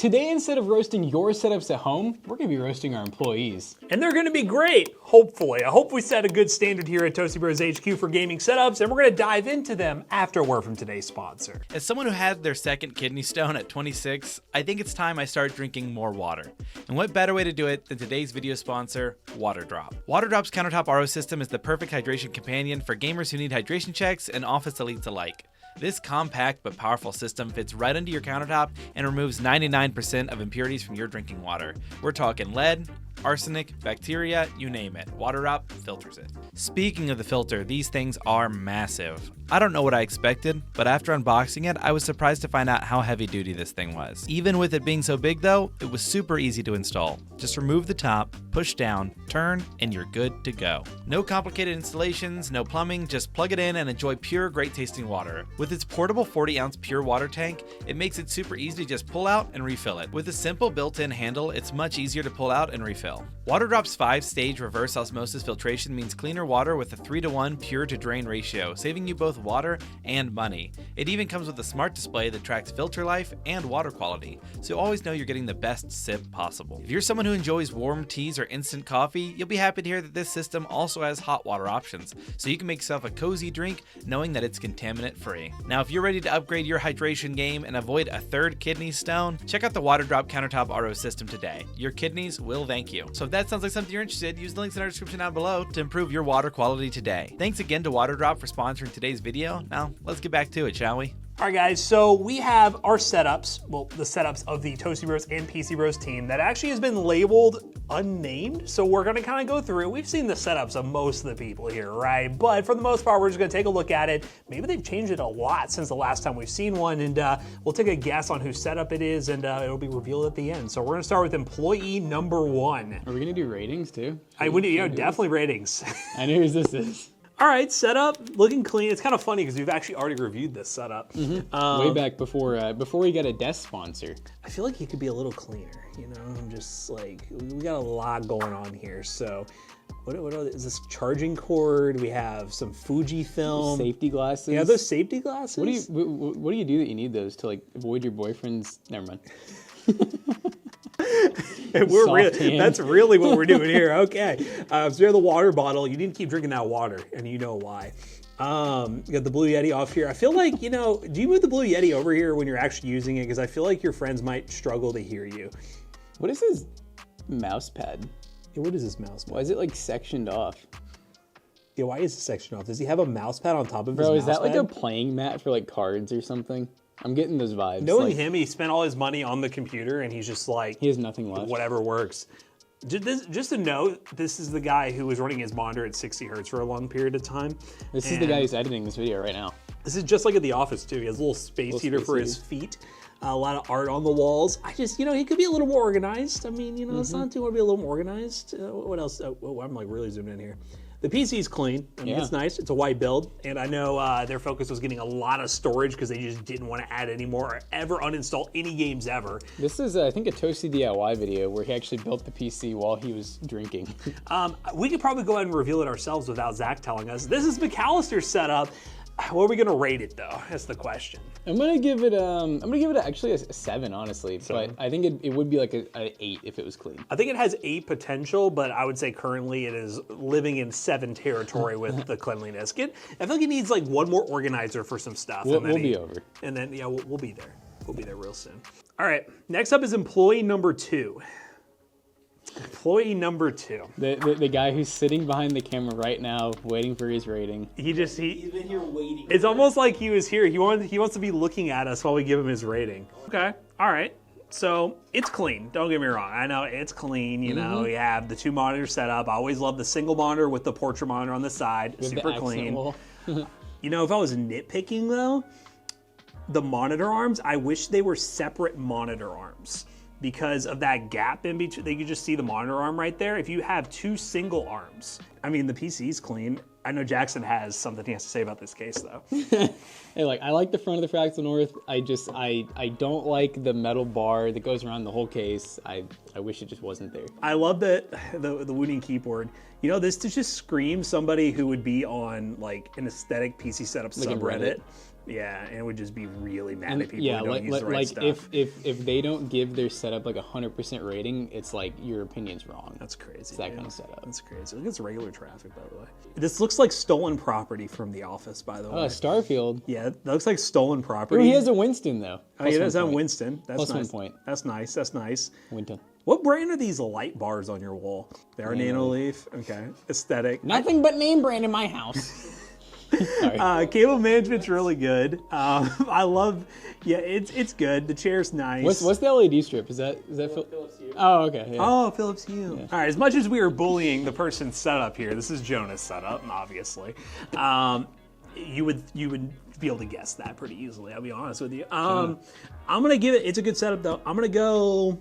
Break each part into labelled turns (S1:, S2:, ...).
S1: Today, instead of roasting your setups at home, we're gonna be roasting our employees.
S2: And they're gonna be great, hopefully. I hope we set a good standard here at Toasty Bros HQ for gaming setups, and we're gonna dive into them after a word from today's sponsor.
S3: As someone who had their second kidney stone at 26, I think it's time I start drinking more water. And what better way to do it than today's video sponsor, WaterDrop. WaterDrop's countertop RO system is the perfect hydration companion for gamers who need hydration checks and office elites alike. This compact but powerful system fits right under your countertop and removes 99% of impurities from your drinking water. We're talking lead, arsenic, bacteria, you name it. WaterDrop filters it. Speaking of the filter, these things are massive. I don't know what I expected, but after unboxing it, I was surprised to find out how heavy duty this thing was. Even with it being so big though, it was super easy to install. Just remove the top, push down, turn, and you're good to go. No complicated installations, no plumbing, just plug it in and enjoy pure, great tasting water. With its portable 40-ounce pure water tank, it makes it super easy to just pull out and refill it. With a simple built-in handle, it's much easier to pull out and refill. WaterDrop's 5-stage reverse osmosis filtration means cleaner water with a 3-to-1 pure to drain ratio, saving you both water and money. It even comes with a smart display that tracks filter life and water quality, so you always know you're getting the best sip possible. If you're someone who enjoys warm teas or instant coffee, you'll be happy to hear that this system also has hot water options, so you can make yourself a cozy drink knowing that it's contaminant free. Now, if you're ready to upgrade your hydration game and avoid a third kidney stone, check out the WaterDrop countertop RO system today. Your kidneys will thank you. So if that sounds like something you're interested, use the links in our description down below to improve your water quality today. Thanks again to WaterDrop for sponsoring today's video. Now, let's get back to it, shall we?
S2: All right, guys, so we have our setups, well, the setups of the Toasty Bros and PC Bros team that actually has been labeled unnamed. So we're gonna kind of go through. We've seen the setups of most of the people here, right? But for the most part, we're just gonna take a look at it. Maybe they've changed it a lot since the last time we've seen one, and we'll take a guess on whose setup it is, and it'll be revealed at the end. So we're gonna start with employee number 1.
S1: Are we gonna do ratings too?
S2: Definitely ratings.
S1: I know who this is.
S2: All right, setup, looking clean. It's kind of funny because we've actually already reviewed this setup.
S1: Way back before we got a desk sponsor.
S2: I feel like it could be a little cleaner, you know? I'm just like, we got a lot going on here. So what is this charging cord? We have some Fuji film.
S1: Safety glasses.
S2: Yeah, those safety glasses.
S1: What do you do that you need those to like avoid your boyfriend's? Never mind.
S2: That's really what we're doing here. Okay. So you have the water bottle. You need to keep drinking that water, and you know why. You got the Blue Yeti off here. I feel like, you know, do you move the Blue Yeti over here when you're actually using it? Because I feel like your friends might struggle to hear you.
S1: What is his mouse pad?
S2: Yeah, what is this mouse pad?
S1: Why is it like sectioned off?
S2: Yeah, why is it sectioned off? Does he have a mouse pad on top of his mouse pad?
S1: Bro, is that like a playing mat for like cards or something? I'm getting those vibes.
S2: Knowing him, he spent all his money on the computer, and he's just like...
S1: He has nothing left.
S2: Whatever works. Just to note, this is the guy who was running his monitor at 60 hertz for a long period of time.
S1: This is the guy who's editing this video right now.
S2: This is just like at the office, too. He has a little space heater for his feet. A lot of art on the walls. You know, he could be a little more organized. I mean, you know, it's not too hard to be a little more organized. What else? Oh, I'm like really zooming in here. The PC's clean. I mean, it's nice. It's a white build. And I know their focus was getting a lot of storage because they just didn't want to add any more or ever uninstall any games ever.
S1: This is, I think, a Toasty DIY video where he actually built the PC while he was drinking.
S2: We could probably go ahead and reveal it ourselves without Zach telling us. This is McAllister's setup. What are we gonna rate it though? That's the question.
S1: I'm gonna give it actually a 7, honestly. 7. But I think it would be like an 8 if it was clean.
S2: I think it has 8 potential, but I would say currently it is living in 7 territory with the cleanliness. I feel like it needs like one more organizer for some stuff.
S1: We'll be over.
S2: And then yeah, we'll be there. We'll be there real soon. All right, next up is employee number 2. Employee number 2.
S1: The guy who's sitting behind the camera right now, waiting for his rating.
S2: He's been here waiting. It's almost like he was here. He wants to be looking at us while we give him his rating. Okay. All right. So it's clean. Don't get me wrong. I know it's clean. You know, we have the 2 monitors set up. I always love the single monitor with the portrait monitor on the side.
S1: With
S2: super clean. You know, if I was nitpicking though, the monitor arms, I wish they were separate monitor arms. Because of that gap in between, they could just see the monitor arm right there. If you have 2 single arms, I mean, the PC's clean. I know Jackson has something he has to say about this case, though.
S1: Hey, I like the front of the Fractal North. I don't like the metal bar that goes around the whole case. I wish it just wasn't there.
S2: I love the wooden keyboard. You know, this just screams somebody who would be on like an aesthetic PC setup subreddit. Yeah, and it would just be really mad at people
S1: Yeah,
S2: who don't use the right
S1: like
S2: stuff.
S1: if they don't give their setup like 100% rating, it's like your opinion's wrong.
S2: That's crazy.
S1: It's that
S2: dude.
S1: kind of setup.
S2: That's crazy. Look at this regular traffic, by the way. This looks like stolen property from The Office, by the way.
S1: Starfield.
S2: Yeah, that looks like stolen property.
S1: Oh, he has a Winston though.
S2: Oh, he does have Winston. That's
S1: Plus
S2: nice.
S1: 1 point.
S2: That's nice. That's nice.
S1: Winston.
S2: What brand are these light bars on your wall? They are Nanoleaf. Okay. Aesthetic.
S1: Nothing but name brand in my house. Sorry.
S2: Cable management's really good. I love. Yeah, it's good. The chair's nice.
S1: What's the LED strip? Is that
S4: Philips Hue.
S1: Oh, okay. Yeah.
S2: Oh, Philips Hue. All right, as much as we are bullying the person's setup here, this is Jonah's setup, obviously. You would be able to guess that pretty easily, I'll be honest with you. I'm going to give it, it's a good setup though. I'm going to go,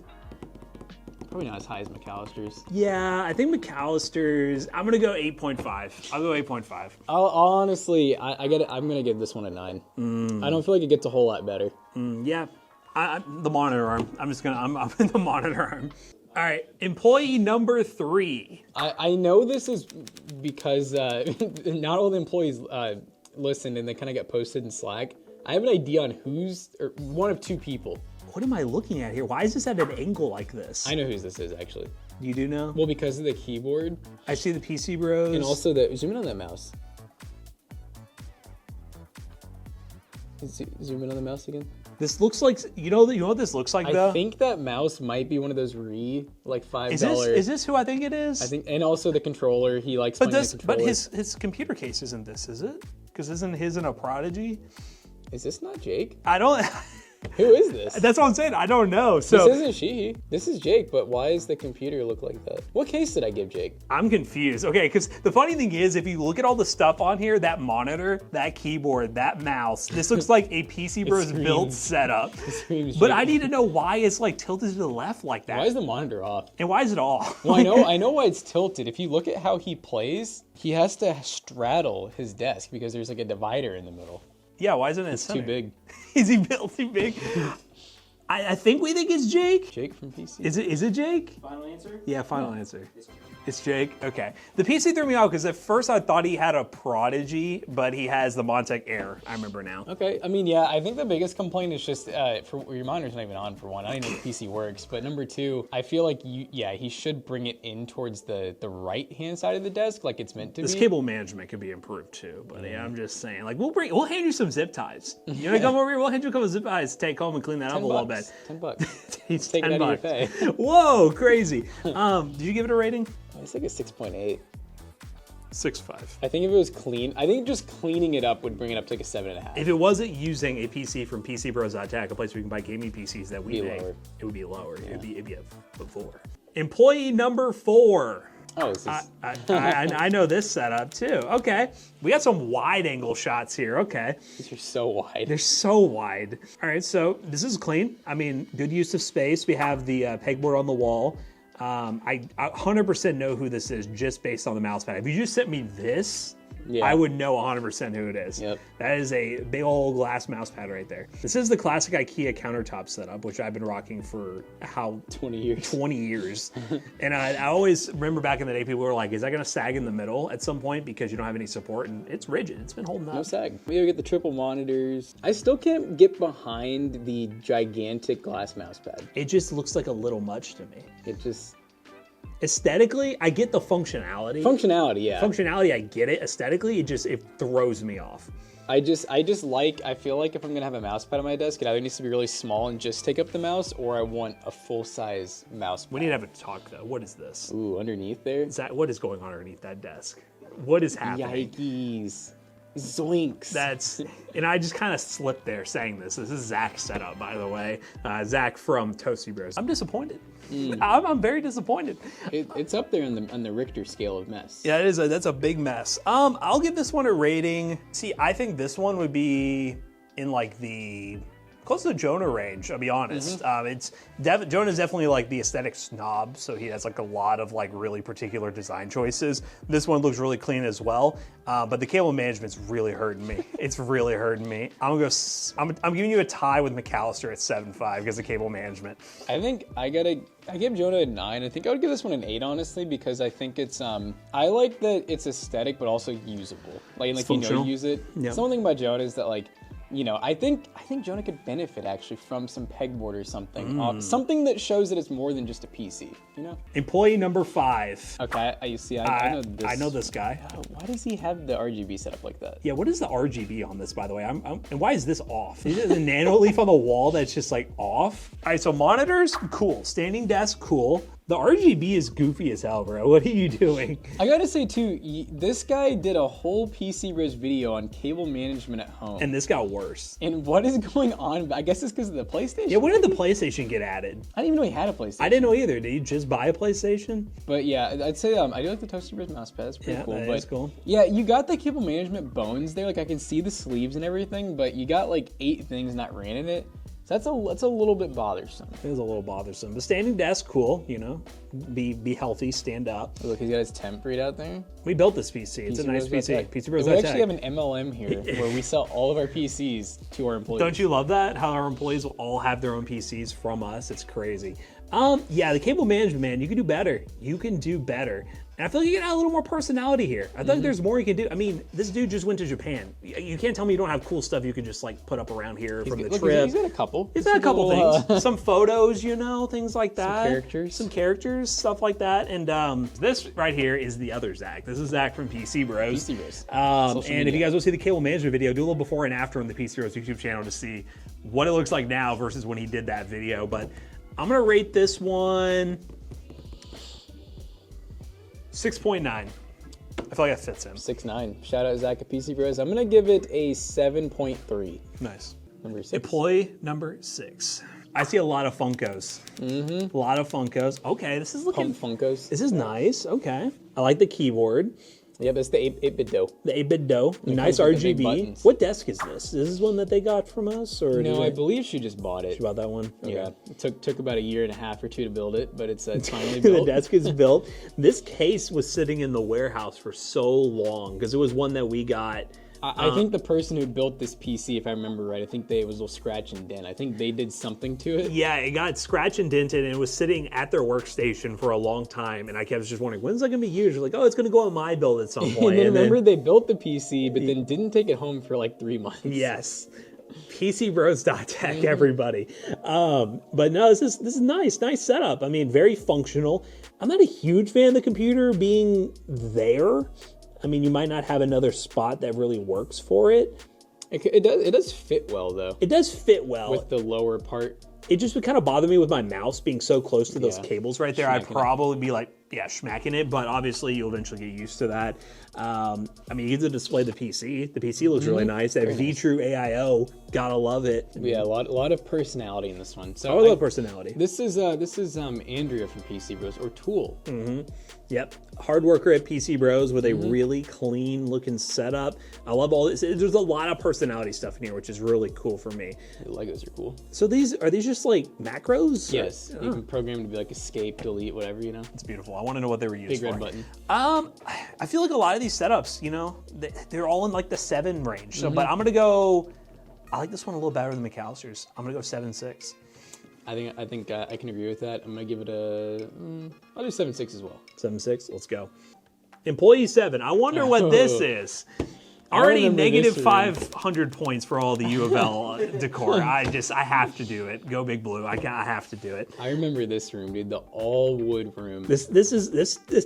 S1: Probably not as high as McAllister's.
S2: yeah, I think McAllister's, I'm going to go 8.5. I'll go 8.5.
S1: I'll honestly, I'm gonna give this one a 9. I don't feel like it gets a whole lot better.
S2: Yeah, the monitor arm. I'm in the monitor arm. All right, employee number 3.
S1: I know this is because not all the employees listen and they kind of get posted in Slack. I have an idea on one of 2 people.
S2: What am I looking at here? Why is this at an angle like this?
S1: I know whose this is actually.
S2: You do know?
S1: Well, because of the keyboard
S2: I see the PC Bros.
S1: and also zoom in on that mouse. Zoom in on the mouse again.
S2: This looks like, you know what this looks like though?
S1: I think that mouse might be one of those $5.
S2: Is this who I think it is?
S1: I think, and also the controller. He likes.
S2: But
S1: playing the controller.
S2: his computer case isn't this, is it? Because isn't his in a Prodigy?
S1: Is this not Jake?
S2: I don't.
S1: Who is this?
S2: That's what I'm saying. I don't know. So
S1: This isn't she. This is Jake. But why does the computer look like that? What case did I give Jake?
S2: I'm confused. Okay, because the funny thing is, if you look at all the stuff on here, that monitor, that keyboard, that mouse, this looks like a PC Bros built setup.
S1: Screams
S2: But
S1: Jake.
S2: I need to know why it's like tilted to the left like that.
S1: Why is the monitor off?
S2: And why is it off?
S1: Well, I know why it's tilted. If you look at how he plays, he has to straddle his desk because there's like a divider in the middle.
S2: Yeah, why isn't it
S1: It's too big.
S2: Is he built too big? I think we think it's Jake.
S1: Jake from PC.
S2: Is it Jake?
S4: Final answer?
S2: Yeah, final answer.
S4: It's Jake.
S2: It's Jake? Okay. The PC threw me off because at first I thought he had a Prodigy, but he has the Montec Air. I remember now.
S1: Okay, I mean, yeah, I think the biggest complaint is just for your monitor's not even on for one. I don't even know if the PC works, but number 2, I feel like he should bring it in towards the right hand side of the desk, like it's meant to
S2: This
S1: be.
S2: cable management could be improved too, buddy. I'm just saying. Like we'll hand you some zip ties. You wanna come over here? We'll hand you a couple of zip ties. Take home and clean that up a little bit.
S1: $10.
S2: He's
S1: Take it out of your pay.
S2: Whoa, crazy. Did you give it a rating?
S1: It's like a 6.8.
S2: 6.5.
S1: I think if it was clean, I think just cleaning it up would bring it up to like a 7.5.
S2: If it wasn't using a PC from PCBros.tech, a place where you can buy gaming PCs that we
S1: Be
S2: make,
S1: lower.
S2: it would be lower. It'd be a 4. Employee number 4.
S1: Oh, this is,
S2: I know this setup too. Okay, we got some wide angle shots here. Okay,
S1: these are so wide.
S2: they're so wide. All right, so this is clean. I mean, good use of space. We have the pegboard on the wall. I 100% know who this is just based on the mouse pad. If you just sent me this,
S1: Yeah.
S2: I would know 100% who it is.
S1: Yep.
S2: That is a big old glass mouse pad right there. This is the classic IKEA countertop setup, which I've been rocking for
S1: 20 years.
S2: 20 years. And I always remember back in the day, people were like, is that going to sag in the middle at some point because you don't have any support? And it's rigid. It's been holding up.
S1: No sag. We gotta get the triple monitors. I still can't get behind the gigantic glass mouse pad.
S2: It just looks like a little much to me.
S1: It just...
S2: Aesthetically, I get the functionality.
S1: Functionality, yeah.
S2: Functionality, I get it. Aesthetically, it throws me off.
S1: I feel like if I'm gonna have a mouse pad on my desk, it either needs to be really small and just take up the mouse, or I want a full-size mouse pad.
S2: We need to have a talk, though. What is this?
S1: Ooh, underneath there?
S2: What is going on underneath that desk? What is happening?
S1: Yikes. Zoinks.
S2: And I just kind of slipped there saying this. This is Zach's setup, by the way. Zach from Toasty Bros. I'm disappointed. I'm very disappointed.
S1: It's up there on the Richter scale of mess.
S2: Yeah, that's a big mess. I'll give this one a rating. See, I think this one would be in like the close to the Jonah range, I'll be honest. Jonah's definitely like the aesthetic snob, so he has like a lot of like really particular design choices. This one looks really clean as well, but the cable management's really hurting me. It's really hurting me. I'm giving you a tie with McAllister at 7.5 because of cable management.
S1: I think I give Jonah a 9. I think I would give this one an 8, honestly, because I think it's I like that it's aesthetic but also usable. Like you know, use it.
S2: Yeah.
S1: Something about Jonah is that like you know, I think Jonah could benefit actually from some pegboard or something. Something that shows that it's more than just a PC, you know?
S2: Employee number 5.
S1: Okay, I know this.
S2: I know this guy.
S1: Why does he have the RGB set up like that?
S2: Yeah, what is the RGB on this, by the way? And why is this off? Is it the nano leaf on the wall that's just like off? All right, so monitors, cool. Standing desk, cool. The RGB is goofy as hell, bro. What are you doing?
S1: I gotta say too, this guy did a whole PC Bros video on cable management at home.
S2: And this got worse.
S1: And what is going on? I guess it's because of the PlayStation.
S2: Yeah, when did the PlayStation get added?
S1: I didn't even know he had a PlayStation.
S2: I didn't know either. Did you just buy a PlayStation?
S1: But yeah, I'd say I do like the Toasty Bros mouse pad. It's pretty cool.
S2: That is cool.
S1: Yeah, you got the cable management bones there. Like I can see the sleeves and everything, but you got like 8 things not ran in it. So that's a little bit bothersome.
S2: It is a little bothersome. The standing desk, cool. You know, be healthy, stand up.
S1: Look, he's got his temp read out there.
S2: We built this PC. It's a nice PC. PC Bros.
S1: We actually have an MLM here where we sell all of our PCs to our employees.
S2: Don't you love that? How our employees will all have their own PCs from us. It's crazy. Yeah, the cable management, man, you can do better. You can do better. And I feel like you can add a little more personality here. I feel like there's more you can do. I mean, this dude just went to Japan. You can't tell me you don't have cool stuff you could just like put up around here from the trip.
S1: He's got a couple.
S2: He's got a couple things. Some photos, you know, things like that.
S1: Some
S2: characters, stuff like that. And this right here is the other Zach. This is Zach from PC Bros.
S1: PC Bros.
S2: And if you guys want to see the cable management video, do a little before and after on the PC Bros YouTube channel to see what it looks like now versus when he did that video. But I'm gonna rate this one 6.9. I feel like that fits him.
S1: 6.9. Shout out Zach at PC Bros. I'm gonna give it a 7.3.
S2: Nice.
S1: Number 6.
S2: Employee number 6. I see a lot of Funkos. A lot of Funkos. Okay, this is looking.
S1: Funkos.
S2: This is nice. Okay, I like the keyboard.
S1: Yeah, that's the 8-bit dough.
S2: The 8-bit dough. Nice RGB. What desk is this? Is this one that they got from us, or
S1: no? I believe she just bought it.
S2: She bought that one. Okay.
S1: Yeah, it took about a year and a half or 2 to build it, but it's finally built.
S2: The desk is built. This case was sitting in the warehouse for so long because it was one that we got.
S1: I think the person who built this PC, if I remember right, I think it was a little scratch and dent. I think they did something to it.
S2: Yeah, it got scratch and dented, and it was sitting at their workstation for a long time. And I kept just wondering, when's that going to be used? Like, oh, it's going to go on my build at some point.
S1: And then remember, they built the PC, but then didn't take it home for like 3 months.
S2: Yes. PCBros.tech, everybody. But no, this is nice setup. I mean, very functional. I'm not a huge fan of the computer being there. I mean, you might not have another spot that really works for it.
S1: It does fit well, though.
S2: It does fit well.
S1: With the lower part.
S2: It just would kind of bother me with my mouse being so close to those cables right there. I'd probably be like, smacking it, but obviously you'll eventually get used to that. I mean, you get to display the PC. The PC looks really nice. That V-True AIO, gotta love it.
S1: Yeah, a lot of personality in this one. So
S2: I love personality.
S1: This is Andrea from PC Bros, or Tool.
S2: Yep, hard worker at PC Bros with a really clean looking setup. I love all this. There's a lot of personality stuff in here, which is really cool for me.
S1: The Legos are cool.
S2: So are these just like macros?
S1: Yes, you can program them to be like escape, delete, whatever, you know.
S2: It's beautiful. I want to know what they were used for.
S1: Big red button.
S2: I feel like a lot of these setups, you know, they're all in like the 7 range. So, but I'm gonna go. I like this one a little better than McAllister's. I'm gonna go 7.6.
S1: I think I can agree with that. I'm gonna give it I'll do 7.6 as well.
S2: 7.6. Let's go. Employee 7. I wonder what this is. Already negative 500 points for all the U of L decor. I have to do it. Go Big Blue. I have to do it.
S1: I remember this room, dude. The all wood room.
S2: This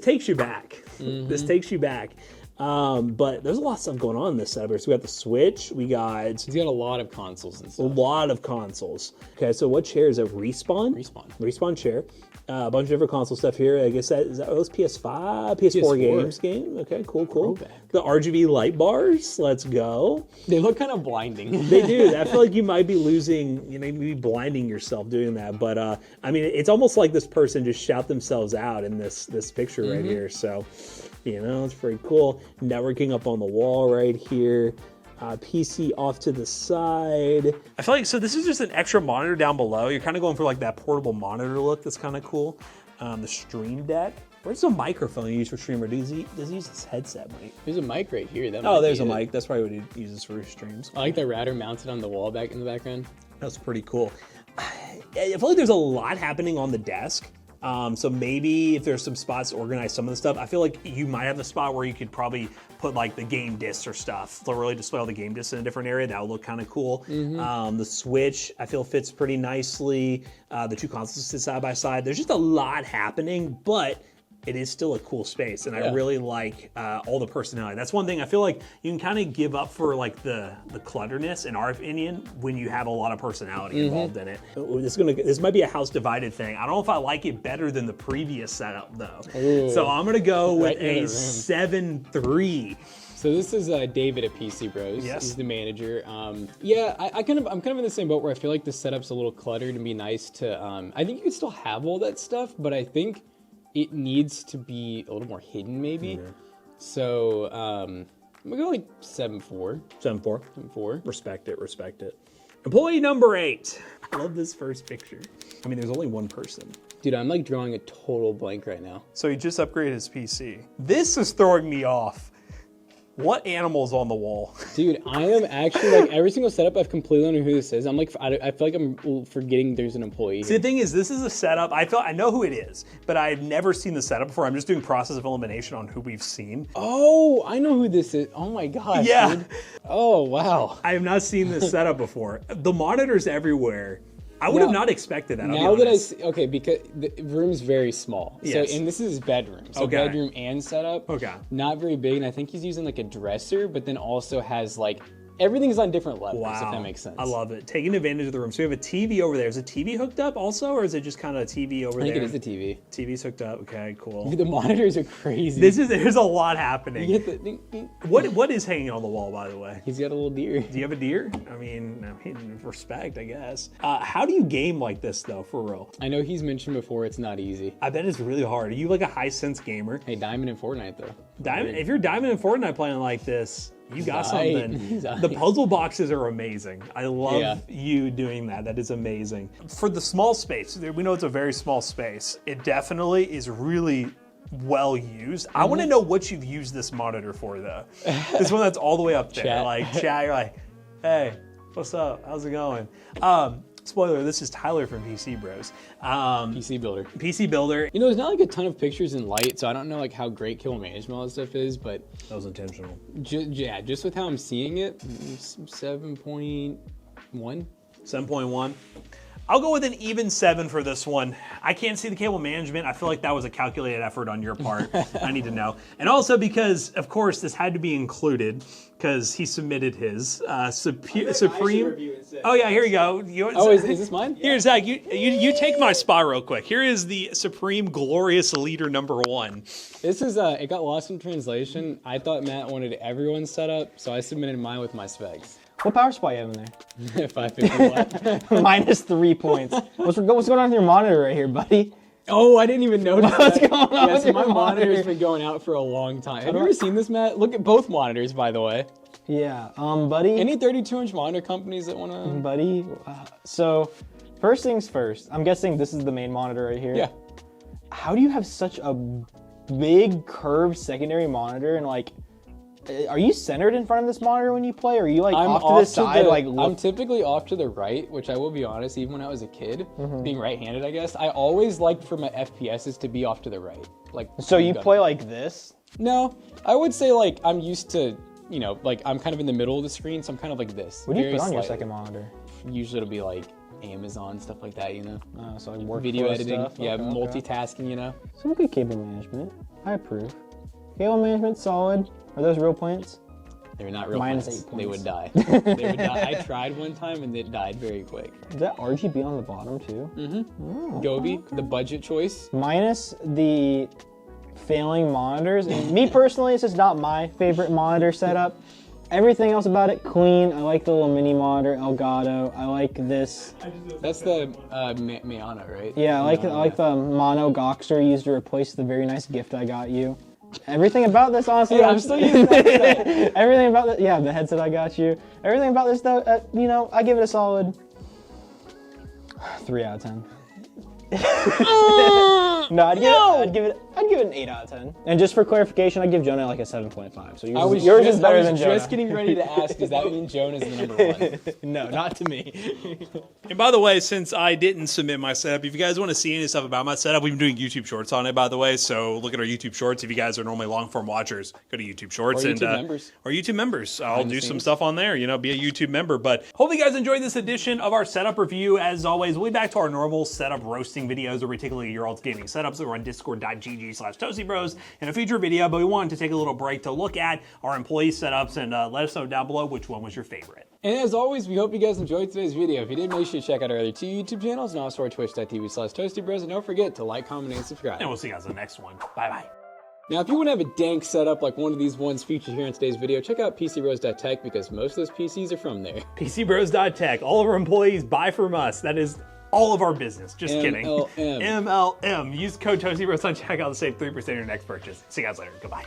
S2: takes you back. This takes you back. But there's a lot of stuff going on in this setup. So we got the Switch. He's got
S1: a lot of consoles and stuff.
S2: A lot of consoles. Okay, so what chair is it? Respawn? Respawn chair. A bunch of different console stuff here. I guess that was PS5, PS4 games game. Okay, cool. The RGB light bars. Let's go.
S1: They look kind of blinding.
S2: They do. I feel like you might be losing, maybe blinding yourself doing that. But I mean, it's almost like this person just shout themselves out in this picture right here. So, it's pretty cool. Networking up on the wall right here. PC off to the side. I feel like, so this is just an extra monitor down below. You're kind of going for like that portable monitor look. That's kind of cool. The Stream Deck. Where's the microphone you use for streamer? Does he use this headset mic?
S1: There's a mic right here.
S2: There's a mic. That's probably what he uses for his streams.
S1: I like the router mounted on the wall back in the background.
S2: That's pretty cool. I feel like there's a lot happening on the desk. So maybe if there's some spots to organize some of the stuff, I feel like you might have a spot where you could probably put like the game discs or stuff to really display all the game discs in a different area. That would look kind of cool. The Switch, I feel, fits pretty nicely. The two consoles sit side by side. There's just a lot happening, but it is still a cool space, and I really like all the personality. That's one thing I feel like you can kind of give up for like the clutterness, in our opinion, when you have a lot of personality involved in it. This might be a house divided thing. I don't know if I like it better than the previous setup though. Ooh. So I'm gonna go with a 7-3.
S1: So this is David at PC Bros.
S2: Yes.
S1: He's the manager. Yeah, I'm kind of in the same boat where I feel like the setup's a little cluttered and be nice to. I think you could still have all that stuff, but I think it needs to be a little more hidden, maybe. So I'm gonna go like 7-4.
S2: 7-4.
S1: 7-4.
S2: Respect it. Employee number 8. I love this first picture. I mean, there's only one person.
S1: Dude, I'm like drawing a total blank right now.
S2: So he just upgraded his PC. This is throwing me off. What animal's on the wall?
S1: Dude, I am actually like every single setup I've completely known who this is. I'm like, I feel like I'm forgetting there's an employee.
S2: See, the thing is, this is a setup. I know who it is, but I've never seen the setup before. I'm just doing process of elimination on who we've seen.
S1: Oh, I know who this is. Oh my gosh.
S2: Yeah.
S1: Dude. Oh, wow.
S2: I have not seen this setup before. The monitors everywhere. I would have not expected that.
S1: Now that I see, okay, because the room's very small.
S2: Yes.
S1: So, and this is his bedroom. So
S2: Okay.
S1: bedroom and setup.
S2: Okay.
S1: Not very big, and I think he's using like a dresser, but then also has like, everything's on different levels, if that makes sense.
S2: I love it. Taking advantage of the room. So we have a TV over there. Is the TV hooked up also, or is it just kind of a TV over there?
S1: I think it is the TV.
S2: TV's hooked up. Okay, cool.
S1: Dude, the monitors are crazy.
S2: There's a lot happening.
S1: You get the ding, ding.
S2: What is hanging on the wall, by the way?
S1: He's got a little deer.
S2: Do you have a deer? I mean, respect, I guess. How do you game like this, though, for real?
S1: I know he's mentioned before it's not easy.
S2: I bet it's really hard. Are you like a high sense gamer?
S1: Hey, Diamond in Fortnite, though.
S2: Diamond, if you're Diamond in Fortnite playing like this, you got
S1: Aight.
S2: something.
S1: He's
S2: The
S1: aight.
S2: puzzle boxes are amazing. I love you doing that. That is amazing. For the small space, we know it's a very small space. It definitely is really well used. I want to know what you've used this monitor for, though. This one that's all the way up there.
S1: Chat.
S2: Like, chat, you're like, hey, what's up? How's it going? Spoiler, this is Tyler from PC Bros.
S1: PC Builder.
S2: PC Builder.
S1: You know, there's not like a ton of pictures in light, so I don't know like how great cable management all that stuff is, but
S2: That was intentional.
S1: just with how I'm seeing it, 7.1.
S2: 7.1. I'll go with an even 7 for this one. I can't see the cable management. I feel like that was a calculated effort on your part. I need to know. And also because, of course, this had to be included because he submitted his Supreme. Oh yeah, here you go.
S1: Is this mine?
S2: Here, Zach, you take my spot real quick. Here is the Supreme Glorious Leader number 1.
S1: This is, it got lost in translation. I thought Matt wanted everyone's setup, so I submitted mine with my specs.
S4: What power supply you have in there?
S1: 550 watt.
S4: Minus 3 points. What's going on with your monitor right here, buddy?
S1: Oh, I didn't even notice
S4: What's
S1: that.
S4: going on
S1: Yeah,
S4: with
S1: so
S4: your
S1: my monitor's
S4: monitor?
S1: been going out for a long time. Have you ever seen this, Matt? Look at both monitors, by the way.
S4: Yeah, buddy.
S1: Any 32-inch monitor companies that want to...
S4: Buddy, so first things first, I'm guessing this is the main monitor right here.
S1: Yeah.
S4: How do you have such a big curved secondary monitor and like, are you centered in front of this monitor when you play, or are you like off to the side?
S1: I'm typically off to the right, which I will be honest, even when I was a kid, being right-handed, I guess, I always liked for my FPSs to be off to the right. Like.
S4: So you play like this?
S1: No, I would say like I'm used to, you know, like I'm kind of in the middle of the screen, so I'm kind of like this.
S4: What do you
S1: very
S4: put on your
S1: slightly.
S4: second monitor?
S1: Usually it'll be like Amazon, stuff like that, you know.
S4: So like workflow
S1: Video editing,
S4: stuff?
S1: yeah,
S4: Okay.
S1: multitasking, you know.
S4: Some good cable management. I approve. Cable management solid. Are those real plants?
S1: They're not real
S4: Minus
S1: plants.
S4: 8 points.
S1: They would die. They would die. I tried one time and it died very quick.
S4: Is that RGB on the bottom too?
S1: Gobi, the budget choice.
S4: Minus the failing monitors. And me personally, this is not my favorite monitor setup. Everything else about it, clean. I like the little mini monitor, Elgato. I like this.
S1: That's the Miata, right?
S4: Yeah, I like the mono Goxer used to replace the very nice gift I got you. Everything about this, honestly,
S1: Hey, I'm still using that headset.
S4: Everything about the headset I got you. Everything about this, though, you know, I give it a solid 3 out of 10. No, I'd give give it an 8 out of 10. And just for clarification, I give Jonah like a 7.5. So
S1: I was
S4: yours
S1: just,
S4: is better
S1: I was
S4: than Jonah.
S1: just getting ready to ask, does that mean Jonah is the number one?
S4: No, not to me.
S2: And by the way, since I didn't submit my setup, if you guys want to see any stuff about my setup, we've been doing YouTube Shorts on it, by the way. So look at our YouTube Shorts. If you guys are normally long-form watchers, go to YouTube Shorts.
S1: Or YouTube members.
S2: Or YouTube members. I'll do some
S1: scenes.
S2: stuff on there, be a YouTube member. But hopefully you guys enjoyed this edition of our setup review. As always, we'll be back to our normal setup roasting videos where we take a look at your all's gaming setups over on discord.gg/ToastyBros in a future video. But we wanted to take a little break to look at our employee setups and let us know down below which one was your favorite.
S1: And as always, we hope you guys enjoyed today's video. If you did, make sure to check out our other 2 YouTube channels and also our twitch.tv/ToastyBros. And don't forget to like, comment, and subscribe.
S2: And we'll see you guys in the next one. Bye-bye.
S1: Now, if you want to have a dank setup like one of these ones featured here in today's video, check out PCBros.tech because most of those PCs are from there.
S2: PCBros.tech. All of our employees buy from us. That is all of our business. Just kidding.
S1: MLM.
S2: MLM. Use code ToastyBros on checkout to save 3% on your next purchase. See you guys later. Goodbye.